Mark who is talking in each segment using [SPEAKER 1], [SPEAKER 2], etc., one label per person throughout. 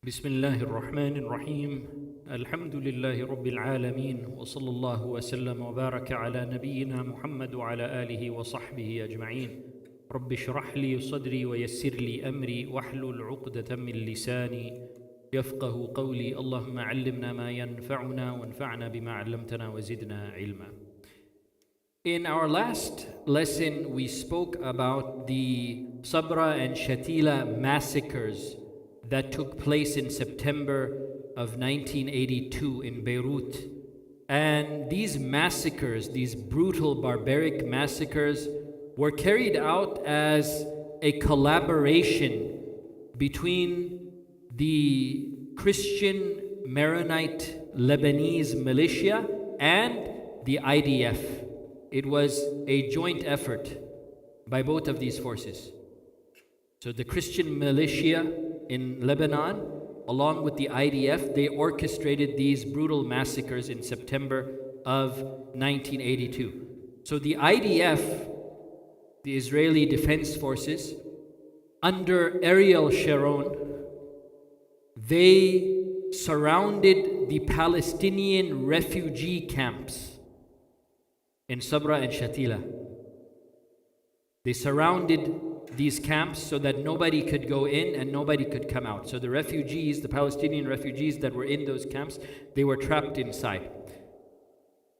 [SPEAKER 1] بسم الله الرحمن الرحيم الحمد لله رب العالمين وصلى الله وسلم وبارك على نبينا محمد وعلى آله وصحبه أجمعين رب اشرح لي صدري ويسر لي أمري واحلل عقدة من لساني يفقه قولي اللهم علمنا ما ينفعنا وانفعنا بما علمتنا وزدنا علما. In our last lesson, we spoke about the Sabra and Shatila massacres that took place in September of 1982 in Beirut. And these massacres, these brutal, barbaric massacres, were carried out as a collaboration between the Christian Maronite Lebanese militia and the IDF. It was a joint effort by both of these forces. So the Christian militia in Lebanon, along with the IDF, they orchestrated these brutal massacres in September of 1982. So the IDF, the Israeli Defense Forces, under Ariel Sharon, they surrounded the Palestinian refugee camps in Sabra and Shatila. They surrounded these camps so that nobody could go in and nobody could come out. So the refugees, the Palestinian refugees that were in those camps, they were trapped inside.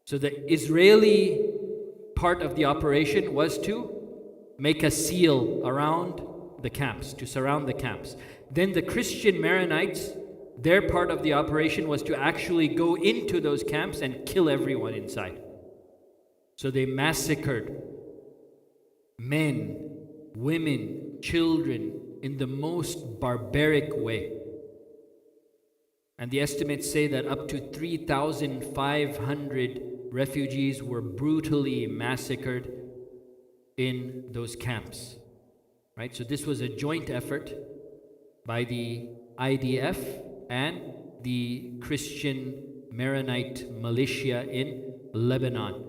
[SPEAKER 1] So the Israeli part of the operation was to make a seal around the camps, to surround the camps. Then the Christian Maronites, their part of the operation was to actually go into those camps and kill everyone inside. So they massacred men, women, children in the most barbaric way. And the estimates say that up to 3,500 refugees were brutally massacred in those camps. Right? So this was a joint effort by the IDF and the Christian Maronite militia in Lebanon.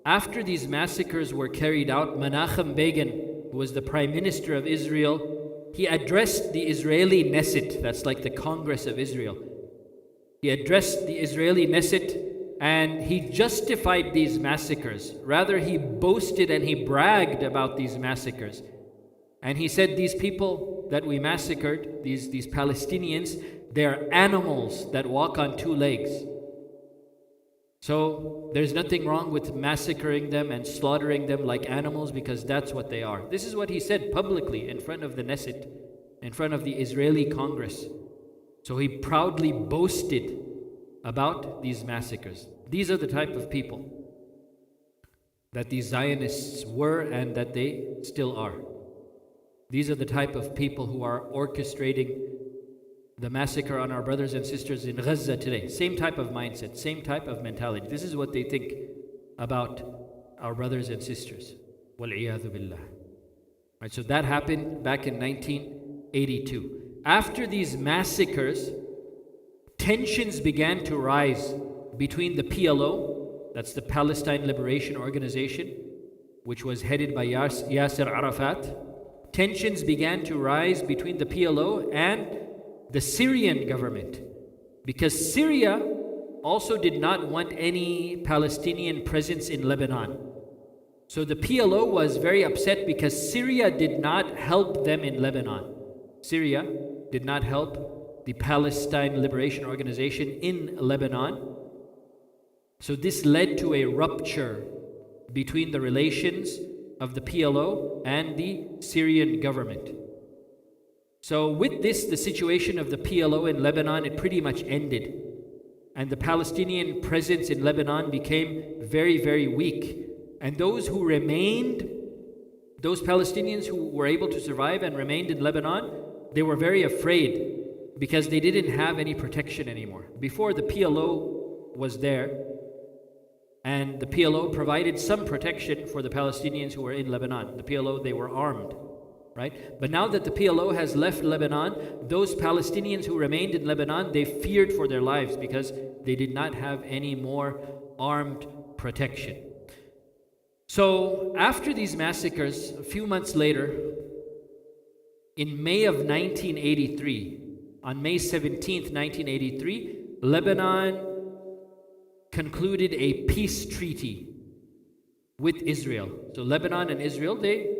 [SPEAKER 1] After these massacres were carried out, Menachem Begin, who was the Prime Minister of Israel, he addressed the Israeli Knesset, that's like the Congress of Israel. He addressed the Israeli Knesset and he justified these massacres. Rather, he boasted and he bragged about these massacres. And he said, these people that we massacred, these Palestinians, they're animals that walk on two legs. So there's nothing wrong with massacring them and slaughtering them like animals because that's what they are. This is what he said publicly in front of the Knesset, in front of the Israeli Congress. So he proudly boasted about these massacres. These are the type of people that these Zionists were and that they still are. These are the type of people who are orchestrating the massacre on our brothers and sisters in Gaza today. Same type of mindset, same type of mentality. This is what they think about our brothers and sisters. Wal-iyadhu billah. Right, so that happened back in 1982. After these massacres, tensions began to rise between the PLO, that's the Palestine Liberation Organization, which was headed by Yasser Arafat. Tensions began to rise between the PLO and the Syrian government, because Syria also did not want any Palestinian presence in Lebanon. So the PLO was very upset because Syria did not help them in Lebanon. Syria did not help the Palestine Liberation Organization in Lebanon. So this led to a rupture between the relations of the PLO and the Syrian government. So with this, the situation of the PLO in Lebanon, it pretty much ended. And the Palestinian presence in Lebanon became very, very weak. And those who remained, those Palestinians who were able to survive and remained in Lebanon, they were very afraid because they didn't have any protection anymore. Before, the PLO was there, and the PLO provided some protection for the Palestinians who were in Lebanon. The PLO, they were armed. Right? But now that the PLO has left Lebanon, those Palestinians who remained in Lebanon, they feared for their lives because they did not have any more armed protection. So after these massacres, a few months later, in May of 1983, on May 17th, 1983, Lebanon concluded a peace treaty with Israel. So Lebanon and Israel, they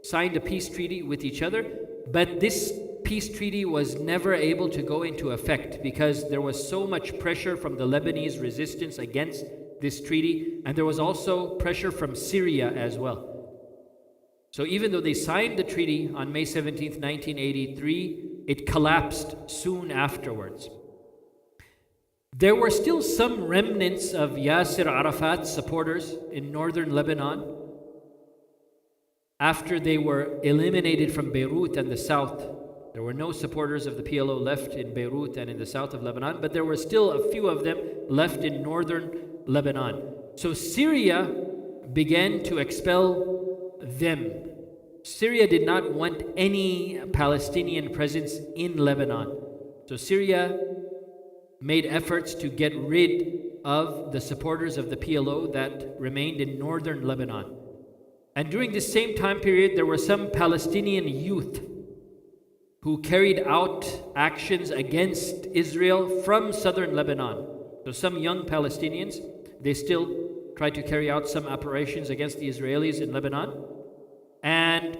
[SPEAKER 1] signed a peace treaty with each other, but this peace treaty was never able to go into effect because there was so much pressure from the Lebanese resistance against this treaty, and there was also pressure from Syria as well. So even though they signed the treaty on May 17th, 1983, it collapsed soon afterwards. There were still some remnants of Yasser Arafat's supporters in northern Lebanon after they were eliminated from Beirut and the south. There were no supporters of the PLO left in Beirut and in the south of Lebanon, but there were still a few of them left in northern Lebanon. So Syria began to expel them. Syria did not want any Palestinian presence in Lebanon. So Syria made efforts to get rid of the supporters of the PLO that remained in northern Lebanon. And during this same time period, there were some Palestinian youth who carried out actions against Israel from southern Lebanon. So some young Palestinians, they still tried to carry out some operations against the Israelis in Lebanon. And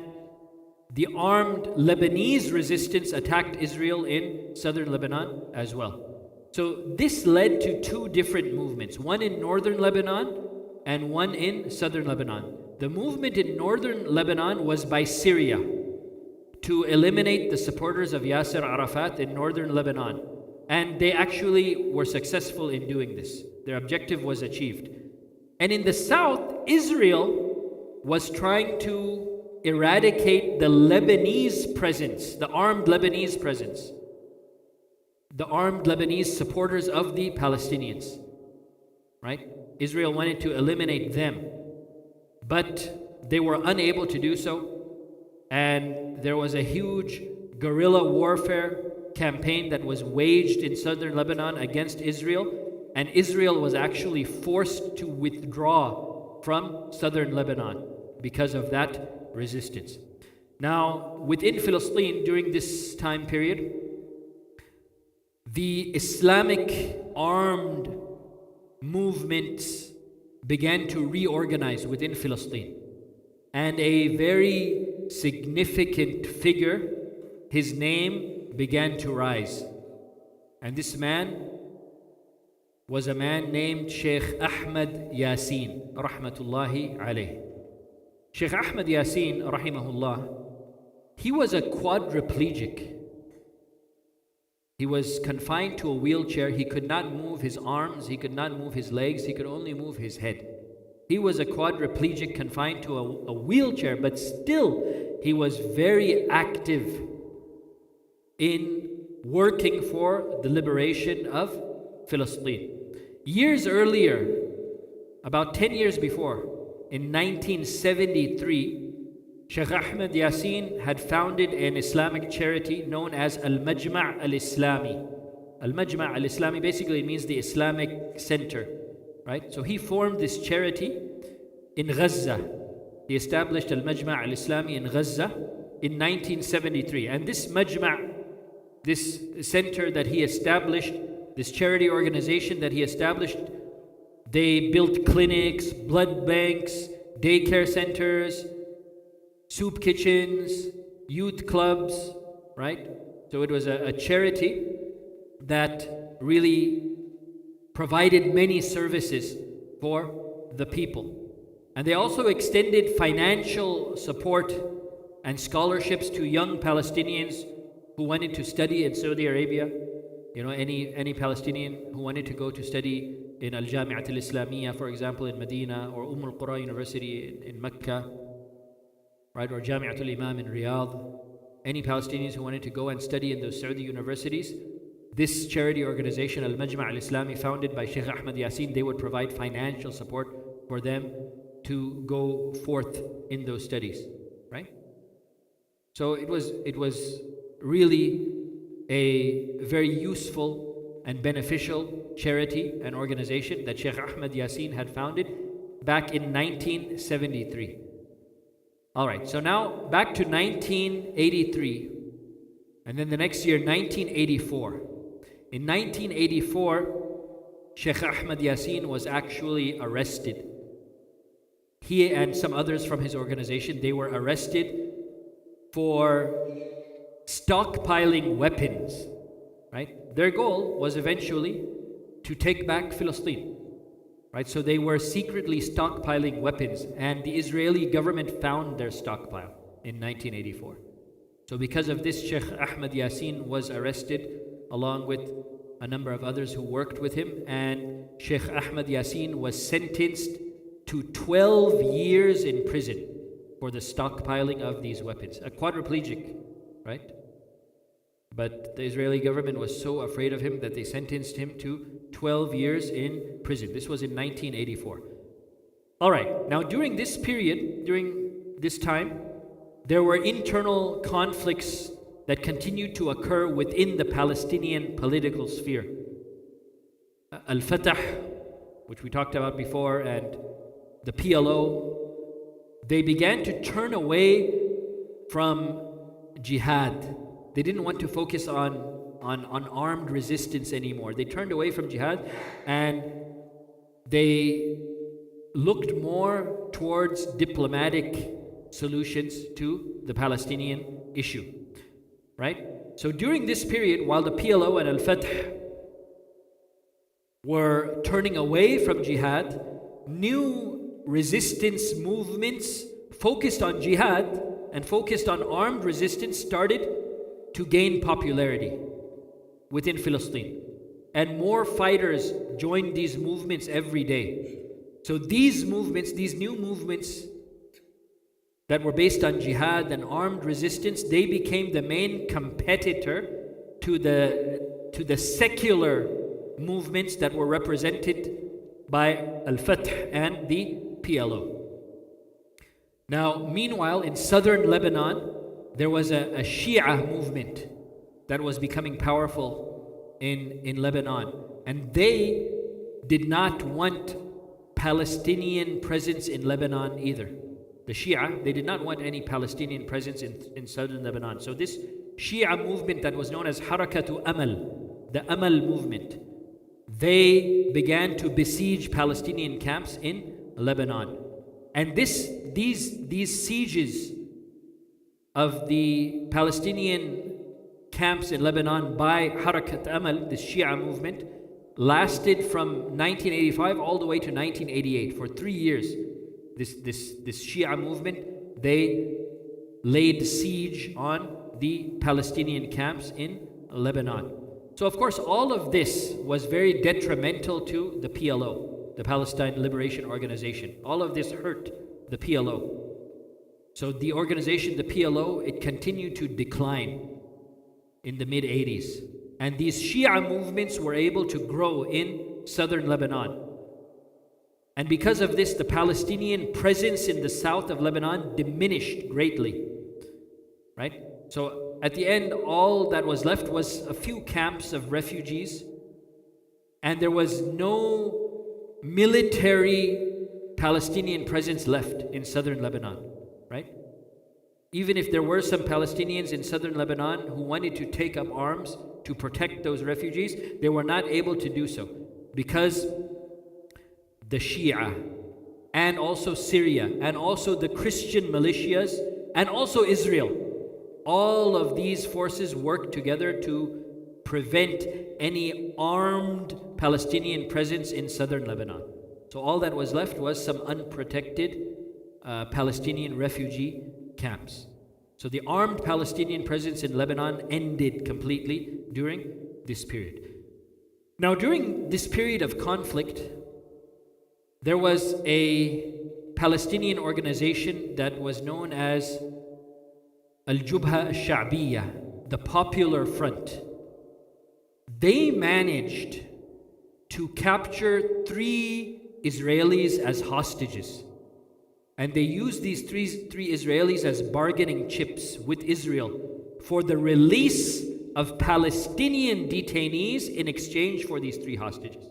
[SPEAKER 1] the armed Lebanese resistance attacked Israel in southern Lebanon as well. So this led to two different movements, one in northern Lebanon and one in southern Lebanon. The movement in northern Lebanon was by Syria to eliminate the supporters of Yasser Arafat in northern Lebanon. And they actually were successful in doing this. Their objective was achieved. And in the south, Israel was trying to eradicate the Lebanese presence, the armed Lebanese presence, the armed Lebanese supporters of the Palestinians, right? Israel wanted to eliminate them, but they were unable to do so. And there was a huge guerrilla warfare campaign that was waged in southern Lebanon against Israel, and Israel was actually forced to withdraw from southern Lebanon because of that resistance. Now, within Palestine during this time period, the Islamic armed movements began to reorganize within Palestine. And a very significant figure, his name began to rise. And this man was a man named Sheikh Ahmed Yasin, rahmatullahi alayh. Sheikh Ahmed Yasin, rahimahullah, he was a quadriplegic. He was confined to a wheelchair. He could not move his arms, he could not move his legs, he could only move his head. He was a quadriplegic confined to a wheelchair, but still he was very active in working for the liberation of Palestine. Years earlier, about 10 years before, in 1973, Sheikh Ahmed Yasin had founded an Islamic charity known as Al-Majma' Al-Islami. Al-Majma' Al-Islami basically means the Islamic Center, right? So he formed this charity in Gaza. He established Al-Majma' Al-Islami in Gaza in 1973. And this Majma', this center that he established, this charity organization that he established, they built clinics, blood banks, daycare centers, soup kitchens, youth clubs, right? So it was a charity that really provided many services for the people. And they also extended financial support and scholarships to young Palestinians who wanted to study in Saudi Arabia. You know, any Palestinian who wanted to go to study in Al-Jami'at Al-Islamiyya, for example, in Medina, or Al-Qura University in Mecca, right, or Jami'at Al-Imam in Riyadh. Any Palestinians who wanted to go and study in those Saudi universities, this charity organization, Al-Majma' Al-Islami, founded by Sheikh Ahmed Yasin, they would provide financial support for them to go forth in those studies, right? So it was really a very useful and beneficial charity and organization that Sheikh Ahmed Yasin had founded back in 1973. All right, so now back to 1983. And then the next year, 1984. In 1984, Sheikh Ahmed Yasin was actually arrested. He and some others from his organization, they were arrested for stockpiling weapons, right? Their goal was eventually to take back Palestine, right? So they were secretly stockpiling weapons, and the Israeli government found their stockpile in 1984. So because of this, Sheikh Ahmed Yasin was arrested along with a number of others who worked with him, and Sheikh Ahmed Yasin was sentenced to 12 years in prison for the stockpiling of these weapons. A quadriplegic, right? But the Israeli government was so afraid of him that they sentenced him to 12 years in prison. This was in 1984. All right, now during this period, during this time, there were internal conflicts that continued to occur within the Palestinian political sphere. Al-Fatah, which we talked about before, and the PLO, they began to turn away from jihad. They didn't want to focus on armed resistance anymore. They turned away from jihad and they looked more towards diplomatic solutions to the Palestinian issue, right? So during this period, while the PLO and Al-Fatah were turning away from jihad, new resistance movements focused on jihad and focused on armed resistance started to gain popularity within Palestine. And more fighters joined these movements every day. So these movements, these new movements that were based on jihad and armed resistance, they became the main competitor to the secular movements that were represented by Al-Fatah and the PLO. Now, meanwhile, in southern Lebanon, there was a Shia movement that was becoming powerful in Lebanon. And they did not want Palestinian presence in Lebanon either. The Shia, they did not want any Palestinian presence in southern Lebanon. So this Shia movement that was known as Harakatu Amal, the Amal movement, they began to besiege Palestinian camps in Lebanon. And these sieges of the Palestinian camps in Lebanon by Harakat Amal, the Shia movement, lasted from 1985 all the way to 1988. For 3 years, this Shia movement, they laid siege on the Palestinian camps in Lebanon. So of course, all of this was very detrimental to the PLO, the Palestine Liberation Organization. All of this hurt the PLO. So the organization, the PLO, it continued to decline in the mid-80s. And these Shia movements were able to grow in southern Lebanon. And because of this, the Palestinian presence in the south of Lebanon diminished greatly. Right? So at the end, all that was left was a few camps of refugees. And there was no military Palestinian presence left in southern Lebanon. Right? Even if there were some Palestinians in southern Lebanon who wanted to take up arms to protect those refugees, they were not able to do so because the Shia and also Syria and also the Christian militias and also Israel, all of these forces worked together to prevent any armed Palestinian presence in southern Lebanon. So all that was left was some unprotected Palestinian refugee camps. So the armed Palestinian presence in Lebanon ended completely during this period. Now, during this period of conflict, there was a Palestinian organization that was known as Al-Jubha Al-Sha'biyya, the Popular Front. They managed to capture 3 Israelis as hostages. And they used these three Israelis as bargaining chips with Israel for the release of Palestinian detainees in exchange for these 3 hostages.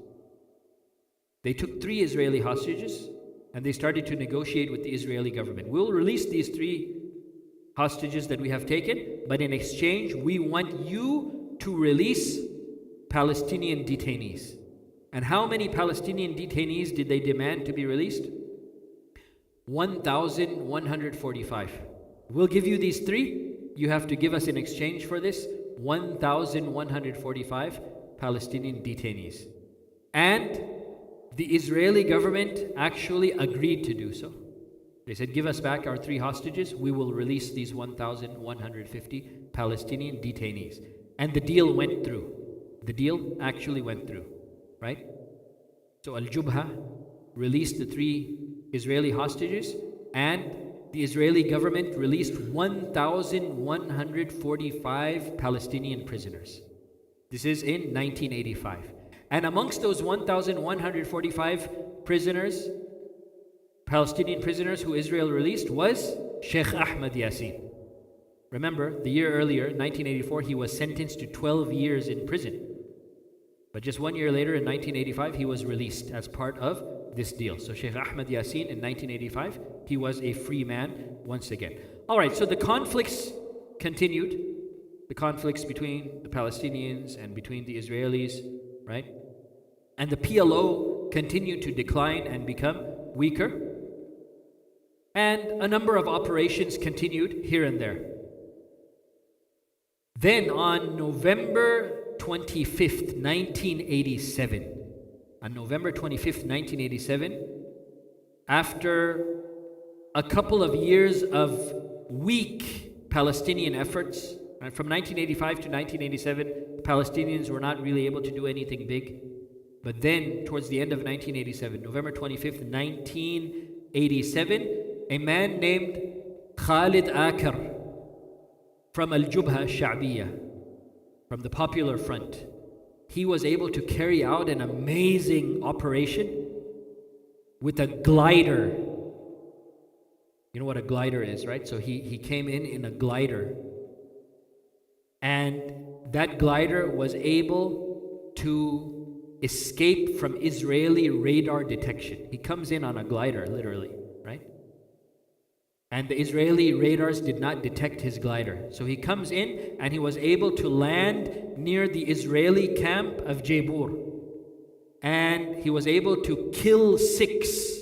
[SPEAKER 1] They took 3 Israeli hostages and they started to negotiate with the Israeli government. We'll release these 3 hostages that we have taken, but in exchange, we want you to release Palestinian detainees. And how many Palestinian detainees did they demand to be released? 1,145. We'll give you these three. You have to give us in exchange for this 1,145 Palestinian detainees. And the Israeli government actually agreed to do so. They said, give us back our three hostages. We will release these 1,150 Palestinian detainees. And the deal went through. The deal actually went through, right? So Al-Jubha released the three Israeli hostages, and the Israeli government released 1,145 Palestinian prisoners. This is in 1985. And amongst those 1,145 prisoners, Palestinian prisoners who Israel released, was Sheikh Ahmed Yasin. Remember, the year earlier, 1984, he was sentenced to 12 years in prison. But just 1 year later, in 1985, he was released as part of this deal. So Sheikh Ahmed Yasin in 1985, he was a free man once again. All right, so the conflicts continued. The conflicts between the Palestinians and between the Israelis, right? And the PLO continued to decline and become weaker. And a number of operations continued here and there. Then on November 25th, 1987, on November 25th, 1987, after a couple of years of weak Palestinian efforts, right, from 1985 to 1987, Palestinians were not really able to do anything big. But then, towards the end of 1987, November 25th, 1987, a man named Khalid Akar from Al-Jubha Sha'biyya, from the Popular Front, he was able to carry out an amazing operation with a glider. You know what a glider is, right? So he came in a glider. And that glider was able to escape from Israeli radar detection. He comes in on a glider, literally, right? And the Israeli radars did not detect his glider. So he comes in and he was able to land near the Israeli camp of Jabur. And he was able to kill 6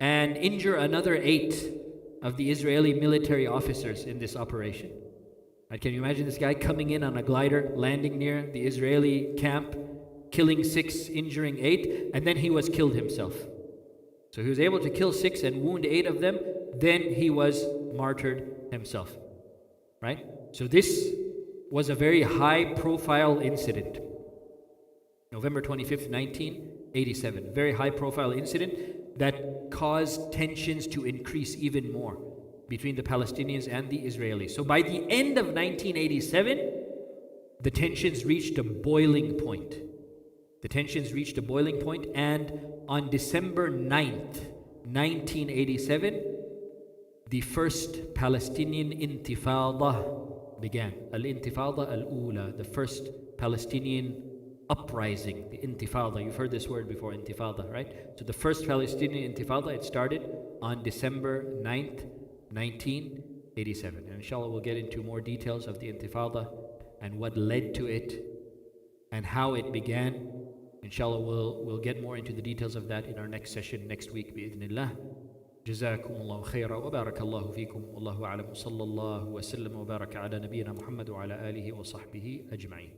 [SPEAKER 1] and injure another 8 of the Israeli military officers in this operation. Right, can you imagine this guy coming in on a glider, landing near the Israeli camp, killing 6, injuring 8, and then he was killed himself. So he was able to kill 6 and wound 8 of them, then he was martyred himself. Right? So this was a very high-profile incident. November 25th, 1987. Very high-profile incident that caused tensions to increase even more between the Palestinians and the Israelis. So by the end of 1987, the tensions reached a boiling point. The tensions reached a boiling point, and on December 9th, 1987, the first Palestinian Intifada began. Al-Intifada al-Ula, the first Palestinian uprising, the Intifada. You've heard this word before, Intifada, right? So the first Palestinian Intifada, it started on December 9th, 1987. And inshallah, we'll get into more details of the Intifada and what led to it and how it began. Inshallah, we'll get more into the details of that in our next session next week, bi'idhnillah. جزاكم الله خيرا وبارك الله فيكم والله أعلم صلى الله وسلم وبارك على نبينا محمد وعلى آله وصحبه أجمعين.